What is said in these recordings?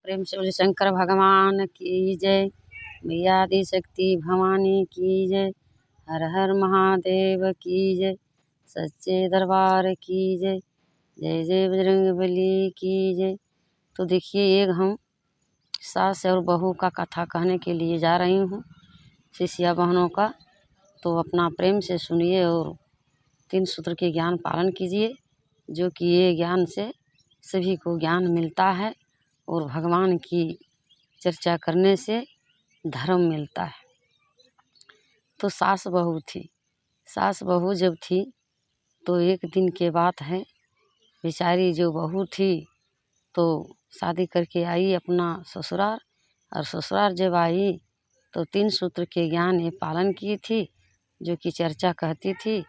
प्रेम से बोले शंकर भगवान की जय, मैया आदि शक्ति भवानी की जय, हर हर महादेव की जय, सच्चे दरबार की जय, जय जय बजरंगबली की जय। तो देखिए एक हम सास और बहू का कथा कहने के लिए जा रही हूँ, शिष्या बहनों का। तो अपना प्रेम से सुनिए और 3 सूत्र के ज्ञान पालन कीजिए, जो कि ये ज्ञान से सभी को ज्ञान मिलता है और भगवान की चर्चा करने से धर्म मिलता है। तो सास बहू थी। सास बहू जब थी तो एक दिन के बात है, बेचारी जो बहू थी तो शादी करके आई अपना ससुराल, और ससुराल जब आई तो 3 सूत्र के ज्ञान ये पालन की थी, जो कि चर्चा कहती थी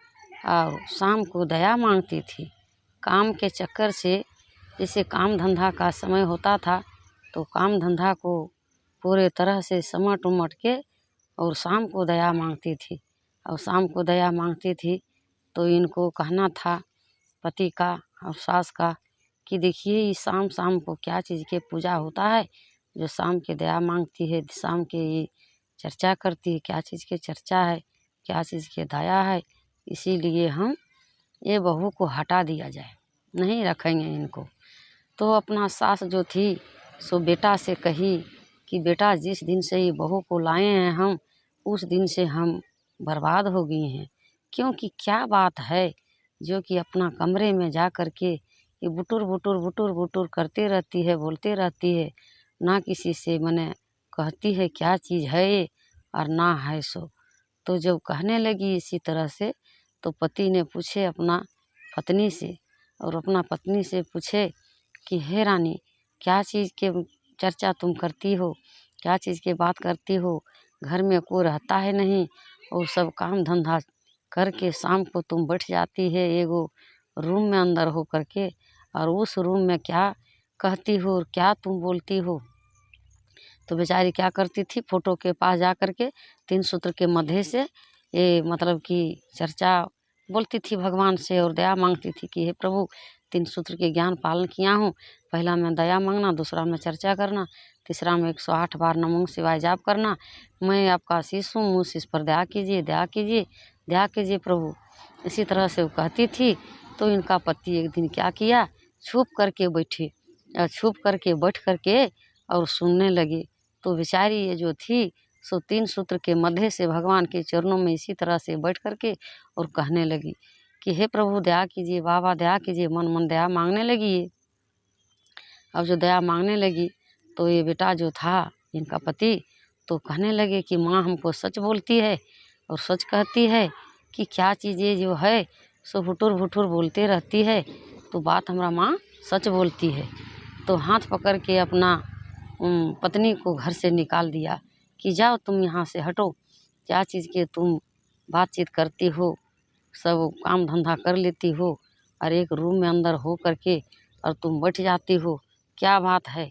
और शाम को दया मांगती थी। काम के चक्कर से, जैसे काम धंधा का समय होता था तो काम धंधा को पूरे तरह से समट उमट के और शाम को दया मांगती थी। और शाम को दया मांगती थी तो इनको कहना था पति का और सास का कि देखिए ये शाम शाम को क्या चीज़ के पूजा होता है, जो शाम के दया मांगती है, शाम के ये चर्चा करती है, क्या चीज़ के चर्चा है, क्या चीज़ के दया है। इसीलिए हम ये बहू को हटा दिया जाए, नहीं रखेंगे इनको। तो अपना सास जो थी सो बेटा से कही कि बेटा जिस दिन से ये बहू को लाए हैं हम, उस दिन से हम बर्बाद हो गए हैं। क्योंकि क्या बात है जो कि अपना कमरे में जा कर के ये बुटुर बुटुर बुटुर बुटुर करते रहती है, बोलते रहती है, ना किसी से मने कहती है क्या चीज़ है ये और ना है सो। तो जब कहने लगी इसी तरह से तो पति ने पूछे अपना पत्नी से, और अपना पत्नी से पूछे कि हे रानी क्या चीज़ के चर्चा तुम करती हो, क्या चीज़ की बात करती हो, घर में कोई रहता है नहीं और सब काम धंधा करके शाम को तुम बैठ जाती है एगो रूम में अंदर हो करके, और उस रूम में क्या कहती हो और क्या तुम बोलती हो। तो बेचारी क्या करती थी, फोटो के पास जा कर के 3 सूत्र के मध्य से ये मतलब कि चर्चा बोलती थी भगवान से और दया मांगती थी कि हे प्रभु 3 सूत्र के ज्ञान पालन किया हूँ, पहला में दया मांगना, दूसरा में चर्चा करना, तीसरा में 108 बार नमो शिवाय जाप करना। मैं आपका शिष्य हूँ, मुझ शिष्य पर दया कीजिए, दया कीजिए, दया कीजिए प्रभु। इसी तरह से वो कहती थी। तो इनका पति एक दिन क्या किया, छुप करके बैठे, छुप करके बैठ करके और सुनने लगे। तो बेचारी ये जो थी सो 3 सूत्र के मध्य से भगवान के चरणों में इसी तरह से बैठ करके और कहने लगी कि हे प्रभु दया कीजिए, बाबा दया कीजिए, मन मन दया मांगने लगी ये। अब जो दया मांगने लगी तो ये बेटा जो था इनका पति तो कहने लगे कि माँ हमको सच बोलती है और सच कहती है कि क्या चीज़ें जो है सो भुटुर भुटुर बोलते रहती है, तो बात हमारा माँ सच बोलती है। तो हाथ पकड़ के अपना पत्नी को घर से निकाल दिया कि जाओ तुम यहाँ से हटो, क्या चीज़ के तुम बातचीत करती हो, सब काम धंधा कर लेती हो और एक रूम में अंदर हो करके और तुम बैठ जाती हो, क्या बात है।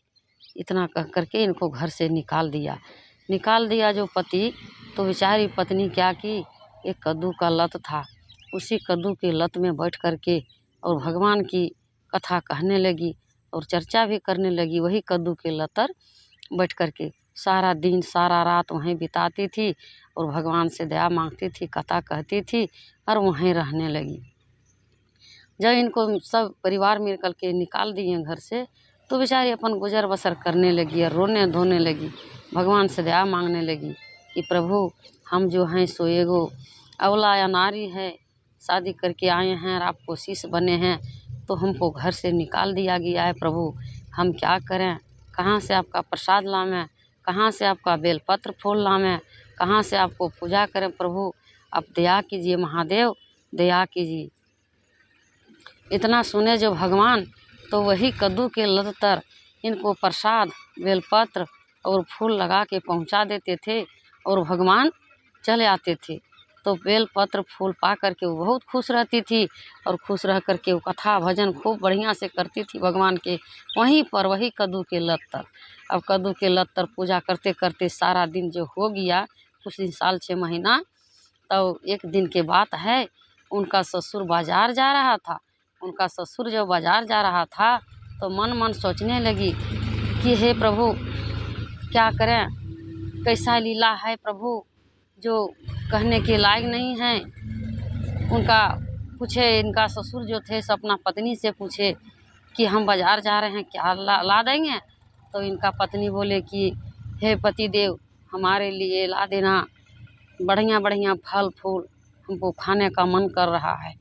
इतना कह करके इनको घर से निकाल दिया जो पति। तो बेचारी पत्नी क्या की, एक कद्दू का लत था, उसी कद्दू के लत में बैठ करके और भगवान की कथा कहने लगी और चर्चा भी करने लगी। वही कद्दू के लतर बैठ करके सारा दिन सारा रात वहीं बिताती थी और भगवान से दया मांगती थी, कथा कहती थी और वहीं रहने लगी। जब इनको सब परिवार मिल कर के निकाल दिए घर से तो बेचारी अपन गुजर बसर करने लगी और रोने धोने लगी, भगवान से दया मांगने लगी कि प्रभु हम जो हैं सो एगो अबला या नारी है, शादी करके आए हैं और आपको शिष्य बने हैं, तो हमको घर से निकाल दिया गया है प्रभु, हम क्या करें, कहाँ से आपका प्रसाद लावें, कहाँ से आपका बेलपत्र फूल लावें, कहाँ से आपको पूजा करें प्रभु, आप दया कीजिए महादेव, दया कीजिए। इतना सुने जो भगवान तो वही कद्दू के लत तर इनको प्रसाद बेलपत्र और फूल लगा के पहुंचा देते थे और भगवान चले आते थे। तो बेलपत्र फूल पा करके वो बहुत खुश रहती थी और खुश रह करके वो कथा भजन खूब बढ़िया से करती थी भगवान के वहीं पर, वही कद्दू के लत तर। अब कद्दू के लत तर पूजा करते करते सारा दिन जो हो गया, कुछ दिन साल 6 महीना, तो एक दिन के बात है उनका ससुर बाजार जा रहा था। उनका ससुर जब बाजार जा रहा था तो मन मन सोचने लगी कि हे प्रभु क्या करें, कैसा लीला है प्रभु, जो कहने के लायक नहीं है। उनका पूछे, इनका ससुर जो थे सो अपना पत्नी से पूछे कि हम बाज़ार जा रहे हैं, क्या ला देंगे। तो इनका पत्नी बोले कि हे पति देव, हमारे लिए ला देना बढ़िया बढ़िया फल फूल, हमको खाने का मन कर रहा है।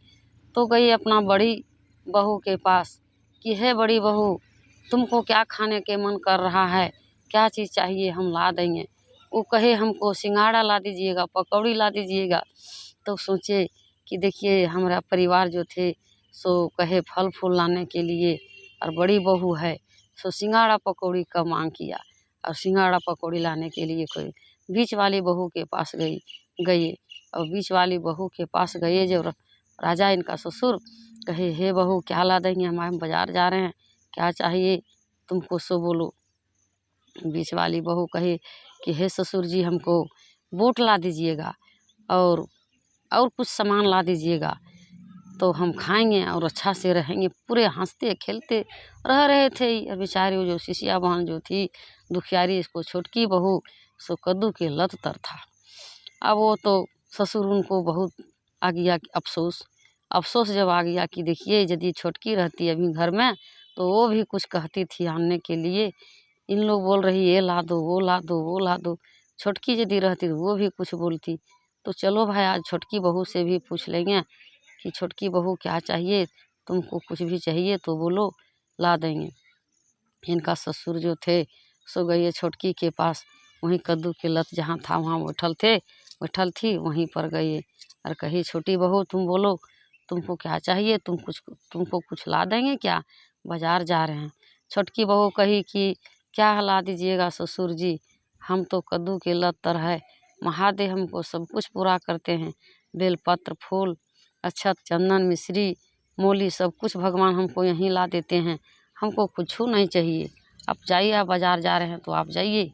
तो गई अपना बड़ी बहू के पास कि हे बड़ी बहू, तुमको क्या खाने के मन कर रहा है, क्या चीज़ चाहिए, हम ला देंगे। वो कहे हमको सिंघाड़ा ला दीजिएगा, पकौड़ी ला दीजिएगा। तो सोचे कि देखिए हमारा परिवार जो थे सो कहे फल फूल लाने के लिए, और बड़ी बहू है सो सिंघाड़ा पकौड़ी का मांग किया, और सिंघाड़ा पकौड़ी लाने के लिए कोई बीच वाली बहू के पास गए। और बीच वाली बहू के पास गए जब राजा इनका ससुर, कहे हे बहू क्या ला देंगे, हम बाज़ार जा रहे हैं, क्या चाहिए तुमको सो बोलो। बीच वाली बहू कहे कि हे ससुर जी, हमको बूट ला दीजिएगा और कुछ सामान ला दीजिएगा, तो हम खाएंगे और अच्छा से रहेंगे। पूरे हंसते खेलते रह रहे थे। और बेचारी जो शिष्या बहन जो थी दुखियारी, इसको छोटकी बहू सो कद्दू के लत तर था। अब वो तो ससुर उनको बहुत आ गया अफसोस जब आ गया कि देखिए यदि छोटकी रहती अभी घर में तो वो भी कुछ कहती थी आनने के लिए। इन लोग बोल रही ये ला दो, वो ला दो, वो ला दो। छोटकी यदि रहती तो वो भी कुछ बोलती। तो चलो भाई आज छोटकी बहू से भी पूछ लेंगे कि छोटकी बहू क्या चाहिए, तुमको कुछ भी चाहिए तो बोलो, ला देंगे। इनका ससुर जो थे सो गए छोटकी के पास, वहीं कद्दू के लत जहाँ था वहाँ बैठल थी वहीं पर गए और कही छोटी बहू तुम बोलो, तुमको क्या चाहिए, तुमको कुछ ला देंगे क्या, बाज़ार जा रहे हैं। छोटकी बहू कही कि क्या ला दीजिएगा ससुर जी, हम तो कद्दू के लत तर है, महादेव हमको सब कुछ पूरा करते हैं, बेलपत्र फूल अक्षत चंदन मिश्री मूली सब कुछ भगवान हमको यहीं ला देते हैं, हमको कुछ नहीं चाहिए। आप जाइए, आप बाज़ार जा रहे हैं तो आप जाइए।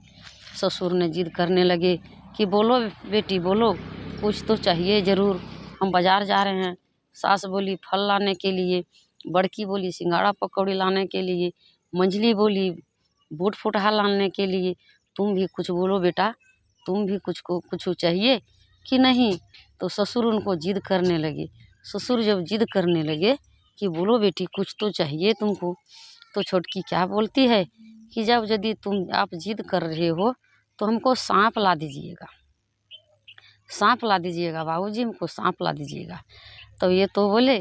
ससुर ने जिद करने लगे कि बोलो बेटी बोलो, कुछ तो चाहिए ज़रूर, हम बाज़ार जा रहे हैं। सास बोली फल लाने के लिए, बड़की बोली सिंघाड़ा पकौड़ी लाने के लिए, मंझली बोली बूट फुटहा लाने के लिए। तुम भी कुछ बोलो बेटा, तुम भी कुछ चाहिए कि नहीं। तो ससुर उनको जिद करने लगे। ससुर जब जिद करने लगे कि बोलो बेटी कुछ तो चाहिए तुमको, तो छोटकी क्या बोलती है कि जब यदि आप जिद कर रहे हो तो हमको सांप ला दीजिएगा, सांप ला दीजिएगा बाबूजी, हमको सांप ला दीजिएगा। तो ये तो बोले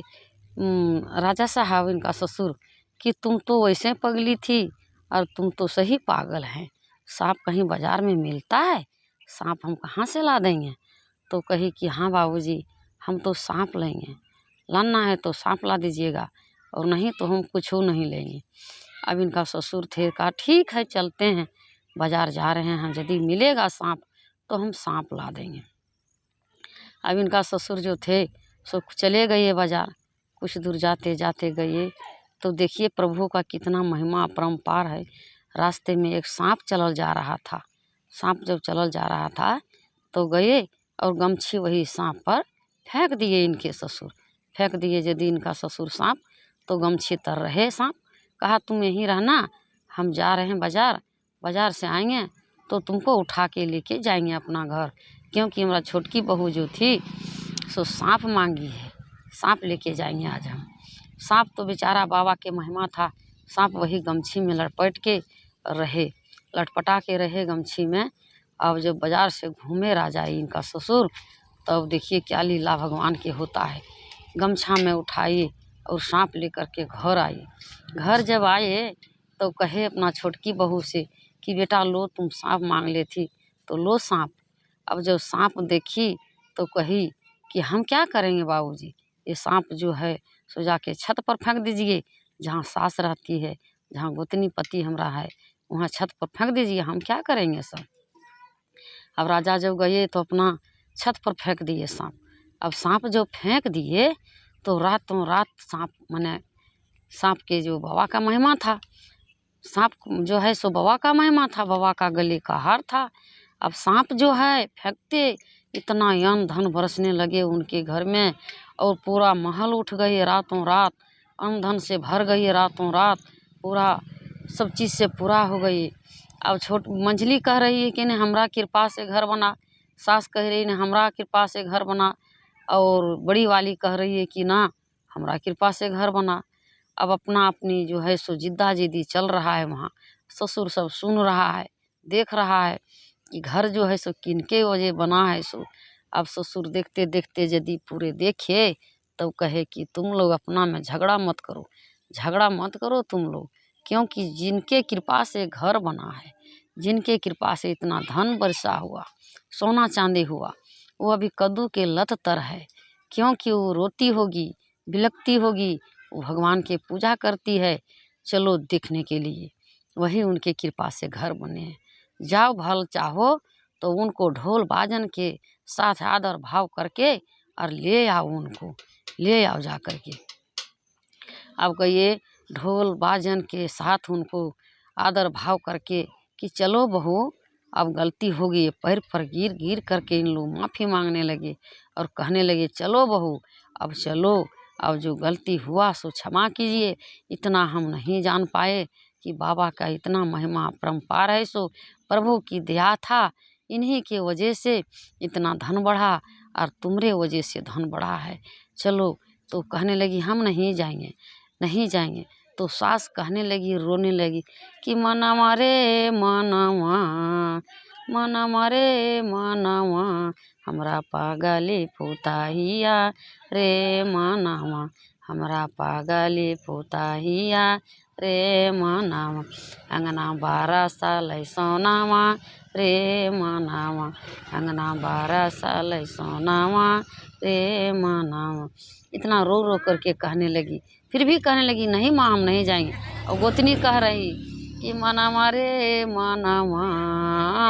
राजा साहब इनका ससुर कि तुम तो वैसे पगली थी और तुम तो सही पागल हैं, सांप कहीं बाज़ार में मिलता है, सांप हम कहाँ से ला देंगे। तो कही कि हाँ बाबूजी, हम तो सांप लेंगे, लाना है तो सांप ला दीजिएगा और नहीं तो हम कुछ नहीं लेंगे। अब इनका ससुर थे, कहा ठीक है चलते हैं, बाज़ार जा रहे हैं, यदि मिलेगा सांप तो हम सांप ला देंगे। अब इनका ससुर जो थे सो चले गए बाज़ार। कुछ दूर जाते जाते गए तो देखिए प्रभु का कितना महिमा अपरंपार है। रास्ते में एक सांप चलल जा रहा था। सांप जब चलल जा रहा था तो गए और गमछी वही सांप पर फेंक दिए। इनके ससुर फेंक दिए यदि इनका ससुर सांप, तो गमछी तर रहे सांप। कहा तुम यहीं रहना, हम जा रहे हैं बाज़ार, बाज़ार से आएंगे तो तुमको उठा के लेके जाएंगे अपना घर, क्योंकि हमारा छोटकी बहू जो थी सो सांप मांगी है, सांप लेके जाएंगे आज हम। सांप तो बेचारा बाबा के महिमा था, सांप वही गमछी में लटपट के रहे, लटपटा के रहे गमछी में। अब जब बाज़ार से घूमे राजा इनका ससुर, तब देखिए क्या लीला भगवान के होता है। गमछा में उठाए और सांप लेकर के घर आए। घर जब आए तो कहे अपना छोटकी बहू से कि बेटा लो, तुम सांप मांग ले थी तो लो सांप। अब जब सांप देखी तो कही कि हम क्या करेंगे बाबूजी, ये सांप जो है सो जाके छत पर फेंक दीजिए, जहाँ सास रहती है, जहाँ गोतनी पति हमारा है, वहाँ छत पर फेंक दीजिए, हम क्या करेंगे सब। अब राजा जब गए तो अपना छत पर फेंक दिए सांप। अब सांप जब फेंक दिए तो रातों रात सांप माने सांप के जो बाबा का महिमा था, सांप जो है सो बाबा का महिमा था, बाबा का गले का हार था। अब सांप जो है फेंकते इतना अन्न धन बरसने लगे उनके घर में, और पूरा महल उठ गए रातों रात, अन्न धन से भर गई रातों रात, पूरा सब चीज़ से पूरा हो गई। अब मंझली कह रही है कि नहीं हमरा कृपा से घर बना, सास कह रही नहीं हमरा कृपा से घर बना, और बड़ी वाली कह रही है कि ना हमरा कृपा से घर बना। अब अपना अपनी जो है सो जिद्दा जिद्दी चल रहा है वहाँ। ससुर सब सुन रहा है, देख रहा है कि घर जो है सो किनके वजह बना है सो। अब ससुर देखते देखते यदि पूरे देखे तब कहे कि तुम लोग अपना में झगड़ा मत करो, झगड़ा मत करो तुम लोग, क्योंकि जिनके कृपा से घर बना है, जिनके कृपा से इतना धन बरसा हुआ, सोना चांदी हुआ, वो अभी कद्दू के लत तर है, क्योंकि वो रोती होगी, बिलकती होगी, वो भगवान की पूजा करती है। चलो देखने के लिए, वही उनके कृपा से घर बने हैं। जाओ भल चाहो तो उनको ढोल बाजन के साथ आदर भाव करके और ले आओ, उनको ले आओ जा कर के। अब कहिए ढोल बाजन के साथ उनको आदर भाव करके कि चलो बहू अब गलती हो गई, पैर पर गिर गिर करके इन लोग माफ़ी मांगने लगे और कहने लगे चलो बहू अब चलो, अब जो गलती हुआ सो क्षमा कीजिए। इतना हम नहीं जान पाए कि बाबा का इतना महिमा परम्पार है, सो प्रभु की दया था, इन्हीं के वजह से इतना धन बढ़ा और तुम्हारे वजह से धन बढ़ा है। चलो तो कहने लगी हम नहीं जाएंगे, नहीं जाएंगे। तो सास कहने लगी, रोने लगी कि मनवा रे मनवा, मनवा रे मनवा, हमरा पागली पुताहिया रे मनवा, हमरा पागली पुताहिया रे मनवा, अंगना 12 साल सोनावा रे मनवा, अंगना 12 साल सोनावा रे मनवा। इतना रो रो करके कहने लगी, फिर भी कहने लगी नहीं माँ हम नहीं जाएंगे। और गोतनी कह रही कि मनवा रे मनवा,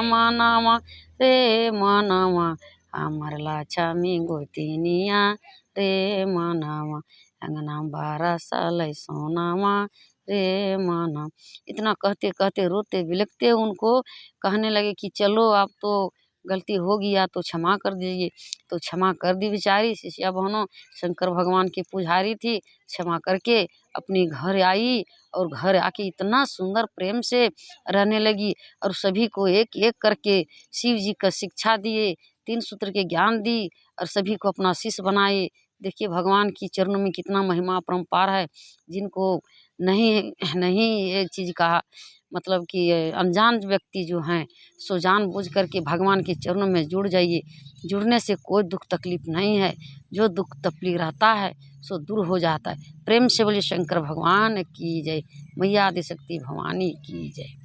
मनवा रे मनवा, हमर लक्ष्मी गोतनिया रे मनवा, अंगना 12 साल सोनावा रे मनवा। इतना कहते कहते रोते बिलखते उनको कहने लगे कि चलो अब तो गलती हो गया तो क्षमा कर दीजिए। तो क्षमा कर दी बेचारी शिष्या बहनों, शंकर भगवान की पुजारी थी, क्षमा करके अपनी घर आई और घर आके इतना सुंदर प्रेम से रहने लगी और सभी को एक एक करके शिव जी का शिक्षा दिए, 3 सूत्र के ज्ञान दी और सभी को अपना शिष्य बनाए। देखिए भगवान की चरणों में कितना महिमा परम्पार है। जिनको नहीं नहीं ये चीज़ का मतलब कि अनजान व्यक्ति जो हैं सो जानबूझ करके भगवान के चरणों में जुड़ जाइए। जुड़ने से कोई दुख तकलीफ नहीं है, जो दुख तकलीफ रहता है सो दूर हो जाता है। प्रेम से बोलिए शंकर भगवान की जय, मैया आदिशक्ति भवानी की जय।